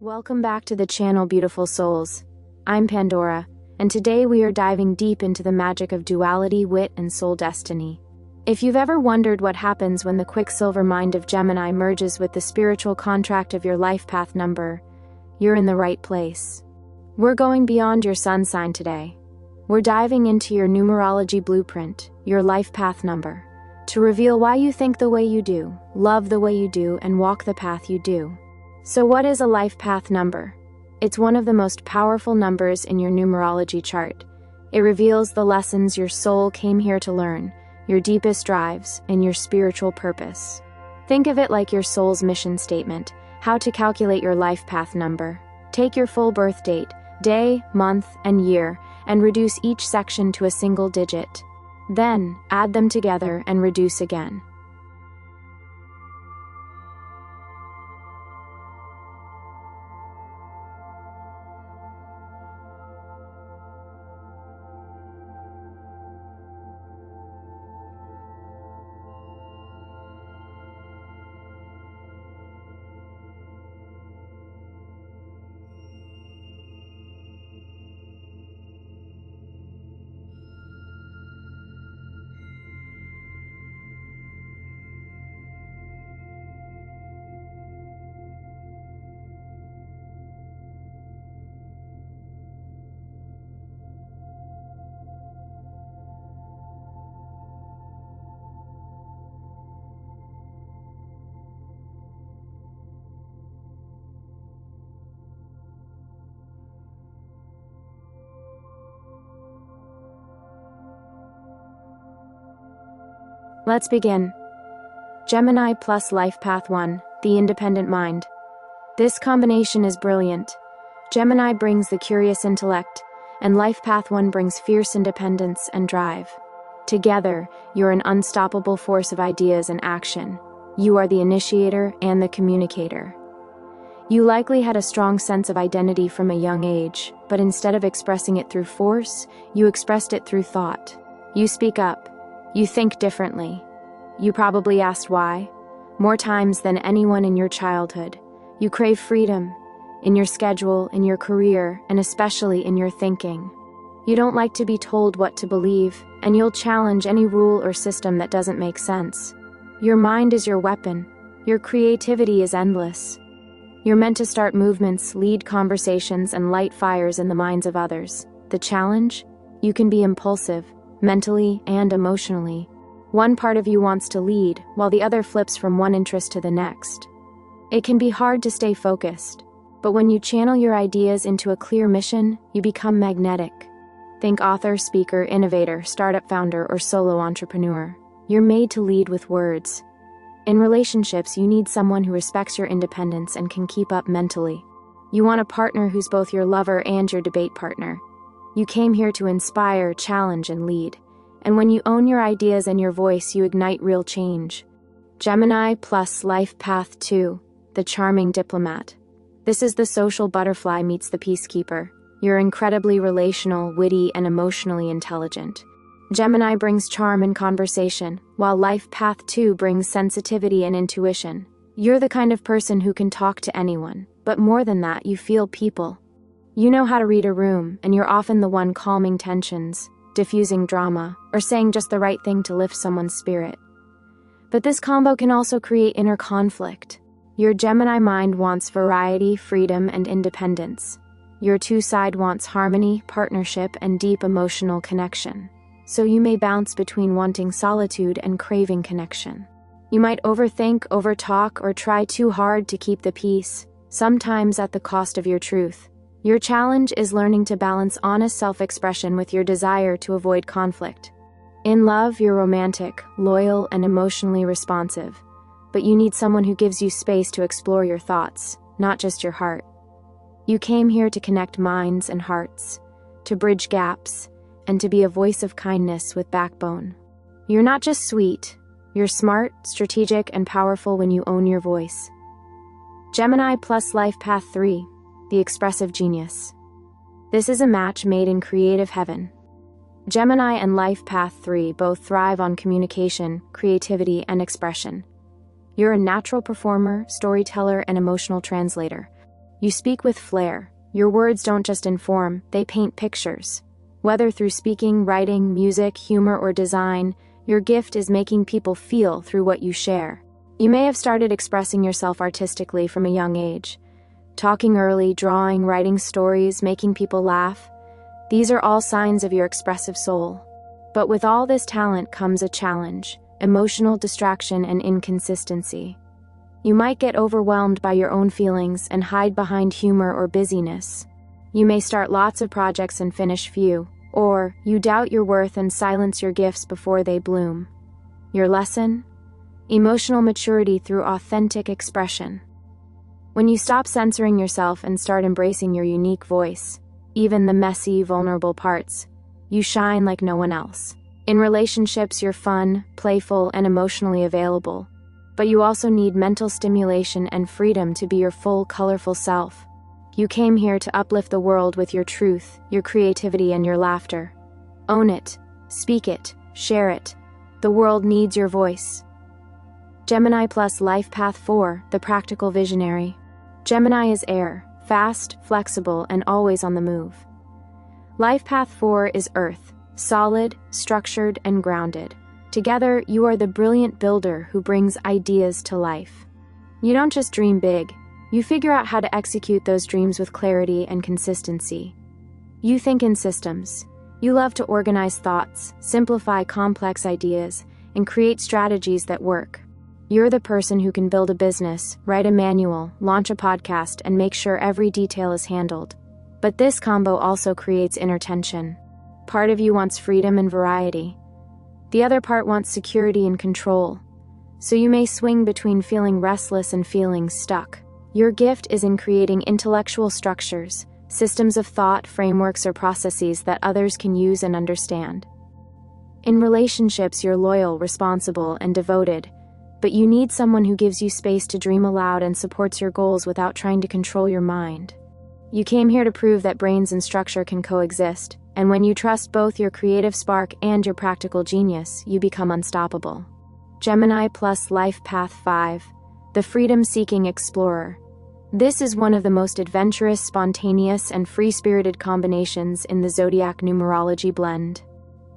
Welcome back to the channel, beautiful souls. I'm Pandora, and today we are diving deep into the magic of duality, wit, and soul destiny. If you've ever wondered what happens when the quicksilver mind of Gemini merges with the spiritual contract of your life path number, you're in the right place. We're going beyond your sun sign today. We're diving into your numerology blueprint, your life path number, to reveal why you think the way you do, love the way you do, and walk the path you do. So what is a life path number? It's one of the most powerful numbers in your numerology chart. It reveals the lessons your soul came here to learn, your deepest drives, and your spiritual purpose. Think of it like your soul's mission statement, how to calculate your life path number. Take your full birth date, day, month, and year, and reduce each section to a single digit. Then, add them together and reduce again. Let's begin. Gemini plus Life Path 1, the independent mind. This combination is brilliant. Gemini brings the curious intellect, and Life Path 1 brings fierce independence and drive. Together, you're an unstoppable force of ideas and action. You are the initiator and the communicator. You likely had a strong sense of identity from a young age, but instead of expressing it through force, you expressed it through thought. You speak up. You think differently. You probably asked why. More times than anyone in your childhood. You crave freedom, in your schedule, in your career, and especially in your thinking. You don't like to be told what to believe, and you'll challenge any rule or system that doesn't make sense. Your mind is your weapon. Your creativity is endless. You're meant to start movements, lead conversations, and light fires in the minds of others. The challenge? You can be impulsive, mentally and emotionally. One part of you wants to lead, while the other flips from one interest to the next. It can be hard to stay focused, but when you channel your ideas into a clear mission, you become magnetic. Think author, speaker, innovator, startup founder, or solo entrepreneur. You're made to lead with words. In relationships, you need someone who respects your independence and can keep up mentally. You want a partner who's both your lover and your debate partner. You came here to inspire, challenge, and lead. And when you own your ideas and your voice, you ignite real change. Gemini plus Life Path 2, the charming diplomat. This is the social butterfly meets the peacekeeper. You're incredibly relational, witty, and emotionally intelligent. Gemini brings charm and conversation, while Life Path 2 brings sensitivity and intuition. You're the kind of person who can talk to anyone, but more than that, you feel people. You know how to read a room, and you're often the one calming tensions, diffusing drama, or saying just the right thing to lift someone's spirit. But this combo can also create inner conflict. Your Gemini mind wants variety, freedom, and independence. Your two-side wants harmony, partnership, and deep emotional connection. So you may bounce between wanting solitude and craving connection. You might overthink, overtalk, or try too hard to keep the peace, sometimes at the cost of your truth. Your challenge is learning to balance honest self-expression with your desire to avoid conflict. In love, you're romantic, loyal, and emotionally responsive, but you need someone who gives you space to explore your thoughts, not just your heart. You came here to connect minds and hearts, to bridge gaps, and to be a voice of kindness with backbone. You're not just sweet, you're smart, strategic, and powerful when you own your voice. Gemini plus Life Path 3, the expressive genius. This is a match made in creative heaven. Gemini and Life Path 3 both thrive on communication, creativity, and expression. You're a natural performer, storyteller, and emotional translator. You speak with flair. Your words don't just inform, they paint pictures. Whether through speaking, writing, music, humor, or design, your gift is making people feel through what you share. You may have started expressing yourself artistically from a young age. Talking early, drawing, writing stories, making people laugh. These are all signs of your expressive soul. But with all this talent comes a challenge: emotional distraction and inconsistency. You might get overwhelmed by your own feelings and hide behind humor or busyness. You may start lots of projects and finish few, or you doubt your worth and silence your gifts before they bloom. Your lesson? Emotional maturity through authentic expression. When you stop censoring yourself and start embracing your unique voice, even the messy, vulnerable parts, you shine like no one else. In relationships, you're fun, playful, and emotionally available, but you also need mental stimulation and freedom to be your full, colorful self. You came here to uplift the world with your truth, your creativity, and your laughter. Own it, speak it, share it. The world needs your voice. Gemini plus Life Path 4, the practical visionary. Gemini is air, fast, flexible, and always on the move. Life Path 4 is earth, solid, structured, and grounded. Together, you are the brilliant builder who brings ideas to life. You don't just dream big, you figure out how to execute those dreams with clarity and consistency. You think in systems. You love to organize thoughts, simplify complex ideas, and create strategies that work. You're the person who can build a business, write a manual, launch a podcast, and make sure every detail is handled. But this combo also creates inner tension. Part of you wants freedom and variety. The other part wants security and control. So you may swing between feeling restless and feeling stuck. Your gift is in creating intellectual structures, systems of thought, frameworks, or processes that others can use and understand. In relationships, you're loyal, responsible, and devoted, but you need someone who gives you space to dream aloud and supports your goals without trying to control your mind. You came here to prove that brains and structure can coexist, and when you trust both your creative spark and your practical genius, you become unstoppable. Gemini plus Life Path 5, the freedom-seeking explorer. This is one of the most adventurous, spontaneous, and free-spirited combinations in the zodiac numerology blend.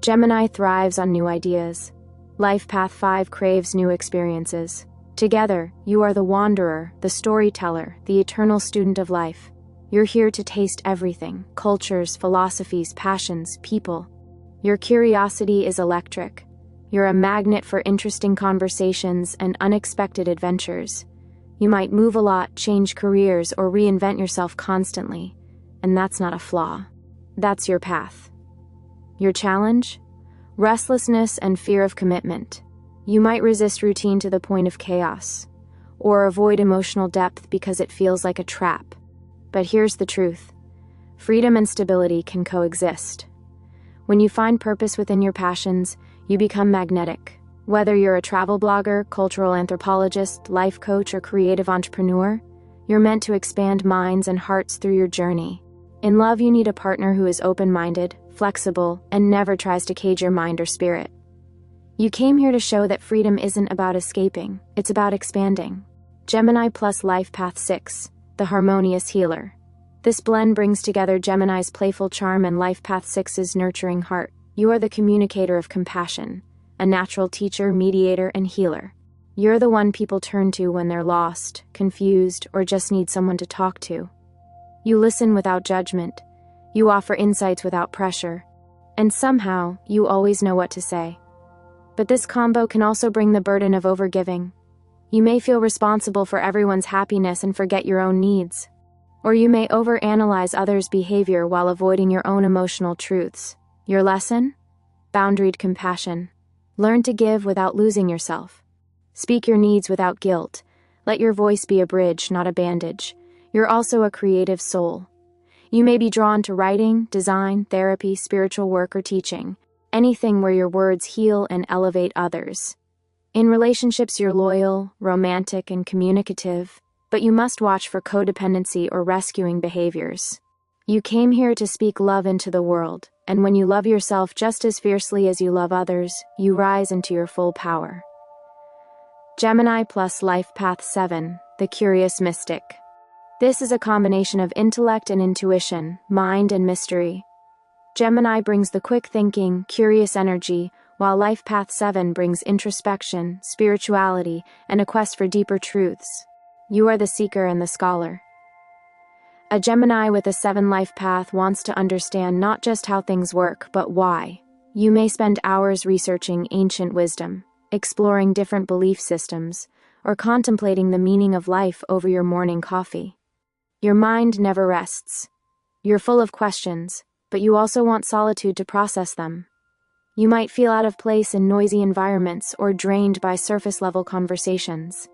Gemini thrives on new ideas. Life Path 5 craves new experiences. Together, you are the wanderer, the storyteller, the eternal student of life. You're here to taste everything: cultures, philosophies, passions, people. Your curiosity is electric. You're a magnet for interesting conversations and unexpected adventures. You might move a lot, change careers, or reinvent yourself constantly, and that's not a flaw. That's your path. Your challenge? Restlessness and fear of commitment. You might resist routine to the point of chaos, or avoid emotional depth because it feels like a trap. But here's the truth: freedom and stability can coexist. When you find purpose within your passions, you become magnetic. Whether you're a travel blogger, cultural anthropologist, life coach, or creative entrepreneur, you're meant to expand minds and hearts through your journey. In love, you need a partner who is open-minded, flexible, and never tries to cage your mind or spirit. You came here to show that freedom isn't about escaping, it's about expanding. Gemini plus Life Path 6, the harmonious healer. This blend brings together Gemini's playful charm and Life Path 6's nurturing heart. You are the communicator of compassion, a natural teacher, mediator, and healer. You're the one people turn to when they're lost, confused, or just need someone to talk to. You listen without judgment. You offer insights without pressure. And somehow, you always know what to say. But this combo can also bring the burden of overgiving. You may feel responsible for everyone's happiness and forget your own needs. Or you may overanalyze others' behavior while avoiding your own emotional truths. Your lesson? Boundaried compassion. Learn to give without losing yourself. Speak your needs without guilt. Let your voice be a bridge, not a bandage. You're also a creative soul. You may be drawn to writing, design, therapy, spiritual work, or teaching. Anything where your words heal and elevate others. In relationships, you're loyal, romantic, and communicative, but you must watch for codependency or rescuing behaviors. You came here to speak love into the world, and when you love yourself just as fiercely as you love others, you rise into your full power. Gemini plus Life Path 7, the curious mystic. This is a combination of intellect and intuition, mind and mystery. Gemini brings the quick thinking, curious energy, while Life Path 7 brings introspection, spirituality, and a quest for deeper truths. You are the seeker and the scholar. A Gemini with a 7 life path wants to understand not just how things work, but why. You may spend hours researching ancient wisdom, exploring different belief systems, or contemplating the meaning of life over your morning coffee. Your mind never rests. You're full of questions, but you also want solitude to process them. You might feel out of place in noisy environments or drained by surface-level conversations.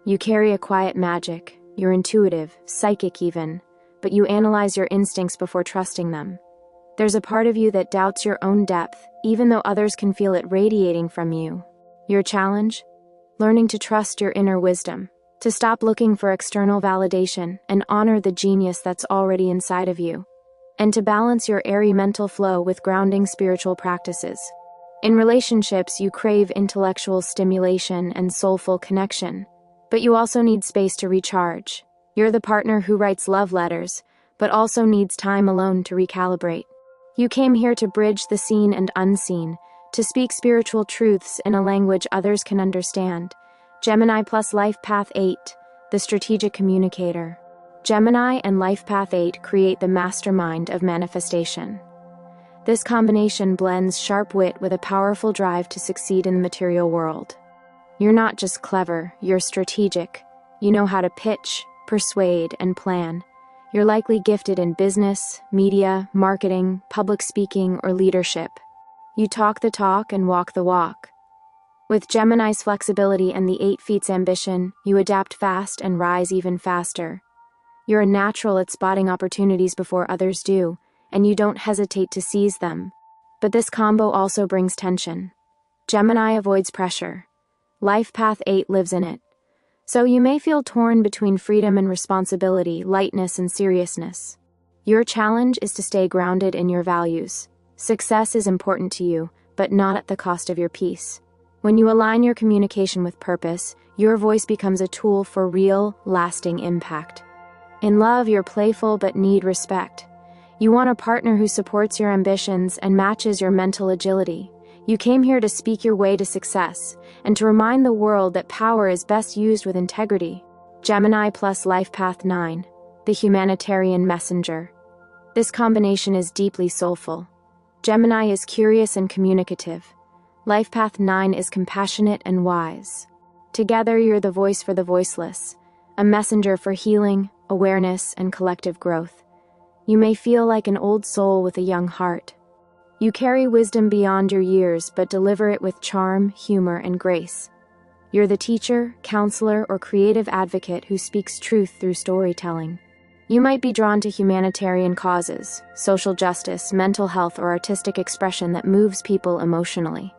You carry a quiet magic, you're intuitive, psychic even, but you analyze your instincts before trusting them. There's a part of you that doubts your own depth, even though others can feel it radiating from you. Your challenge? Learning to trust your inner wisdom, to stop looking for external validation and honor the genius that's already inside of you, and to balance your airy mental flow with grounding spiritual practices. In relationships, you crave intellectual stimulation and soulful connection, but you also need space to recharge. You're the partner who writes love letters, but also needs time alone to recalibrate. You came here to bridge the seen and unseen, to speak spiritual truths in a language others can understand. Gemini plus Life Path 8, the strategic communicator. Gemini and Life Path 8 create the mastermind of manifestation. This combination blends sharp wit with a powerful drive to succeed in the material world. You're not just clever, you're strategic. You know how to pitch, persuade, and plan. You're likely gifted in business, media, marketing, public speaking, or leadership. You talk the talk and walk the walk. With Gemini's flexibility and the 8 feet's ambition, you adapt fast and rise even faster. You're a natural at spotting opportunities before others do, and you don't hesitate to seize them. But this combo also brings tension. Gemini avoids pressure. Life Path 8 lives in it. So you may feel torn between freedom and responsibility, lightness and seriousness. Your challenge is to stay grounded in your values. Success is important to you, but not at the cost of your peace. When you align your communication with purpose, your voice becomes a tool for real, lasting impact. In love, you're playful but need respect. You want a partner who supports your ambitions and matches your mental agility. You came here to speak your way to success, and to remind the world that power is best used with integrity. Gemini plus Life Path 9, the humanitarian messenger. This combination is deeply soulful. Gemini is curious and communicative. Life Path 9 is compassionate and wise. Together, you're the voice for the voiceless, a messenger for healing, awareness, and collective growth. You may feel like an old soul with a young heart. You carry wisdom beyond your years, but deliver it with charm, humor, and grace. You're the teacher, counselor, or creative advocate who speaks truth through storytelling. You might be drawn to humanitarian causes, social justice, mental health, or artistic expression that moves people emotionally.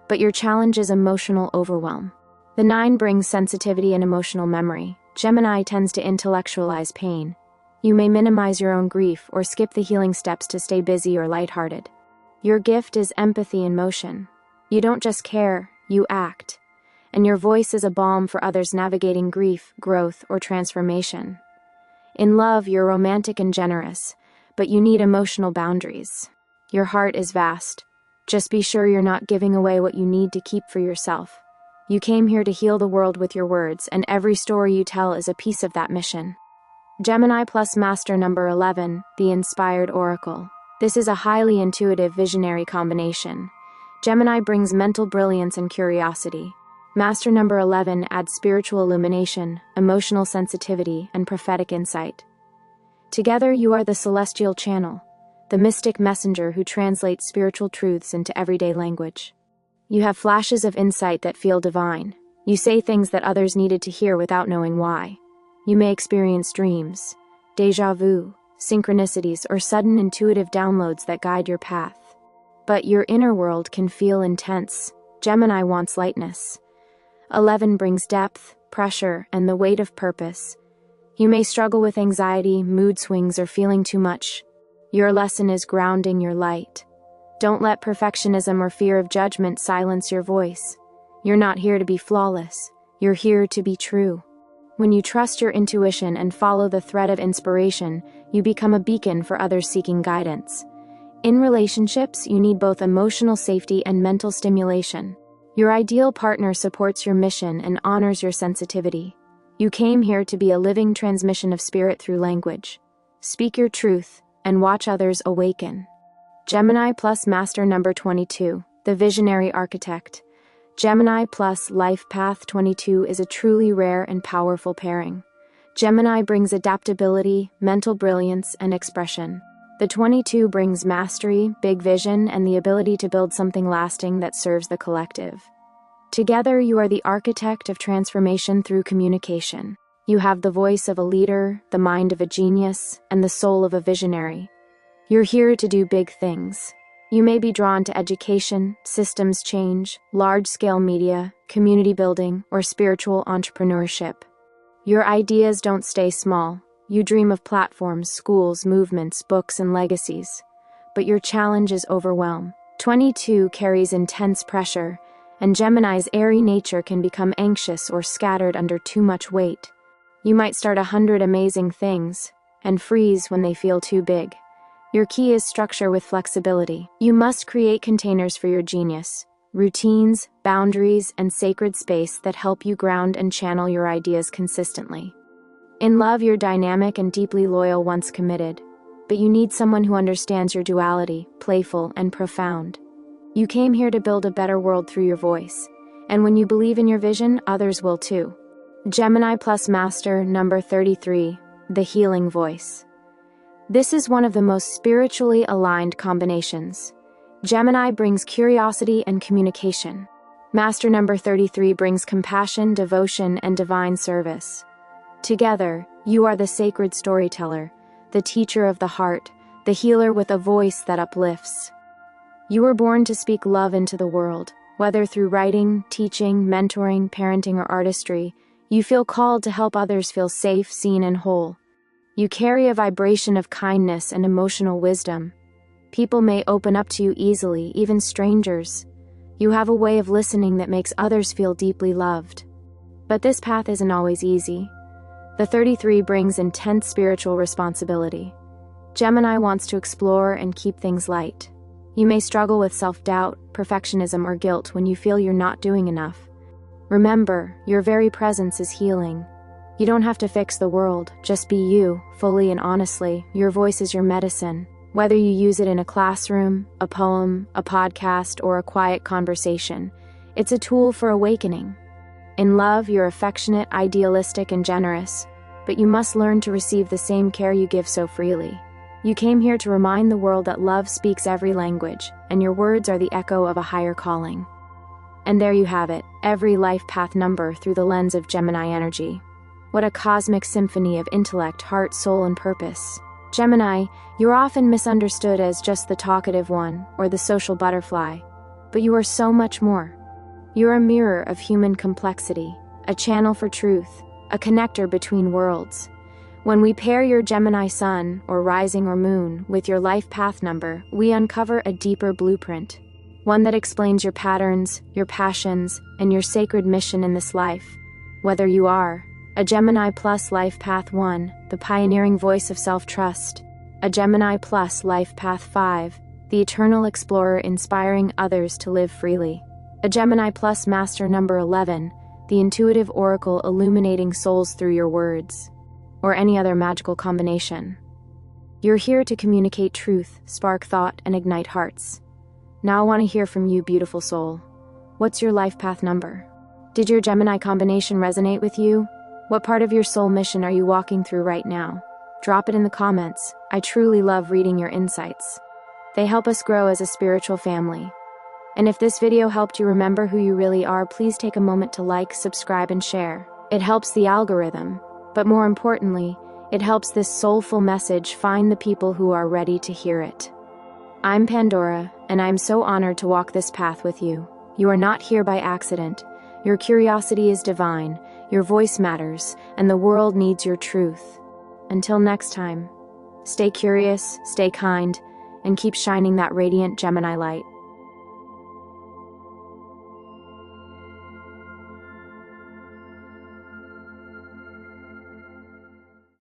But your challenge is emotional overwhelm. The 9 brings sensitivity and emotional memory. Gemini tends to intellectualize pain. You may minimize your own grief or skip the healing steps to stay busy or lighthearted. Your gift is empathy in motion. You don't just care, you act. And your voice is a balm for others navigating grief, growth, or transformation. In love, you're romantic and generous, but you need emotional boundaries. Your heart is vast. Just be sure you're not giving away what you need to keep for yourself. You came here to heal the world with your words, and every story you tell is a piece of that mission. Gemini plus Master number 11, the Inspired Oracle. This is a highly intuitive, visionary combination. Gemini brings mental brilliance and curiosity. Master number 11 adds spiritual illumination, emotional sensitivity, and prophetic insight. Together, you are the celestial channel, the mystic messenger who translates spiritual truths into everyday language. You have flashes of insight that feel divine. You say things that others needed to hear without knowing why. You may experience dreams, déjà vu, synchronicities, or sudden intuitive downloads that guide your path. But your inner world can feel intense. Gemini wants lightness. 11 brings depth, pressure, and the weight of purpose. You may struggle with anxiety, mood swings, or feeling too much. Your lesson is grounding your light. Don't let perfectionism or fear of judgment silence your voice. You're not here to be flawless. You're here to be true. When you trust your intuition and follow the thread of inspiration, you become a beacon for others seeking guidance. In relationships, you need both emotional safety and mental stimulation. Your ideal partner supports your mission and honors your sensitivity. You came here to be a living transmission of spirit through language. Speak your truth and watch others awaken. Gemini plus master number 22, the visionary architect. Gemini plus lifepath 22 is a truly rare and powerful pairing. Gemini brings adaptability, mental brilliance, and expression. The 22 brings mastery, big vision, and the ability to build something lasting that serves the collective. Together, you are the architect of transformation through communication. You have the voice of a leader, the mind of a genius, and the soul of a visionary. You're here to do big things. You may be drawn to education, systems change, large-scale media, community building, or spiritual entrepreneurship. Your ideas don't stay small. You dream of platforms, schools, movements, books, and legacies. But your challenge is overwhelm. 22 carries intense pressure, and Gemini's airy nature can become anxious or scattered under too much weight. You might start 100 amazing things and freeze when they feel too big. Your key is structure with flexibility. You must create containers for your genius, routines, boundaries, and sacred space that help you ground and channel your ideas consistently. In love, you're dynamic and deeply loyal once committed, but you need someone who understands your duality, playful and profound. You came here to build a better world through your voice, and when you believe in your vision, others will too. Gemini plus master number 33, the healing voice. This is one of the most spiritually aligned combinations. Gemini brings curiosity and communication. Master number 33 brings compassion, devotion, and divine service. Together, you are the sacred storyteller, the teacher of the heart, the healer with a voice that uplifts. You were born to speak love into the world. Whether through writing, teaching, mentoring, parenting, or artistry, you feel called to help others feel safe, seen, and whole. You carry a vibration of kindness and emotional wisdom. People may open up to you easily, even strangers. You have a way of listening that makes others feel deeply loved. But this path isn't always easy. The 33 brings intense spiritual responsibility. Gemini wants to explore and keep things light. You may struggle with self-doubt, perfectionism, or guilt when you feel you're not doing enough. Remember, your very presence is healing. You don't have to fix the world, just be you, fully and honestly. Your voice is your medicine. Whether you use it in a classroom, a poem, a podcast, or a quiet conversation, it's a tool for awakening. In love, you're affectionate, idealistic, and generous, but you must learn to receive the same care you give so freely. You came here to remind the world that love speaks every language, and your words are the echo of a higher calling. And there you have it, every life path number through the lens of Gemini energy. What a cosmic symphony of intellect, heart, soul, and purpose. Gemini, you're often misunderstood as just the talkative one or the social butterfly, but you are so much more. You're a mirror of human complexity, a channel for truth, a connector between worlds. When we pair your Gemini sun, or rising or moon, with your life path number, we uncover a deeper blueprint, one that explains your patterns, your passions, and your sacred mission in this life. Whether you are a Gemini plus life path 1, the pioneering voice of self-trust, a Gemini plus life path 5, the eternal explorer inspiring others to live freely, a Gemini plus master number 11, the intuitive oracle illuminating souls through your words, or any other magical combination. You're here to communicate truth, spark thought, and ignite hearts. Now I want to hear from you, beautiful soul. What's your life path number? Did your Gemini combination resonate with you? What part of your soul mission are you walking through right now? Drop it in the comments. I truly love reading your insights. They help us grow as a spiritual family. And if this video helped you remember who you really are, please take a moment to like, subscribe, and share. It helps the algorithm, but more importantly, it helps this soulful message find the people who are ready to hear it. I'm Pandora, and I'm so honored to walk this path with you. You are not here by accident. Your curiosity is divine, your voice matters, and the world needs your truth. Until next time, stay curious, stay kind, and keep shining that radiant Gemini light.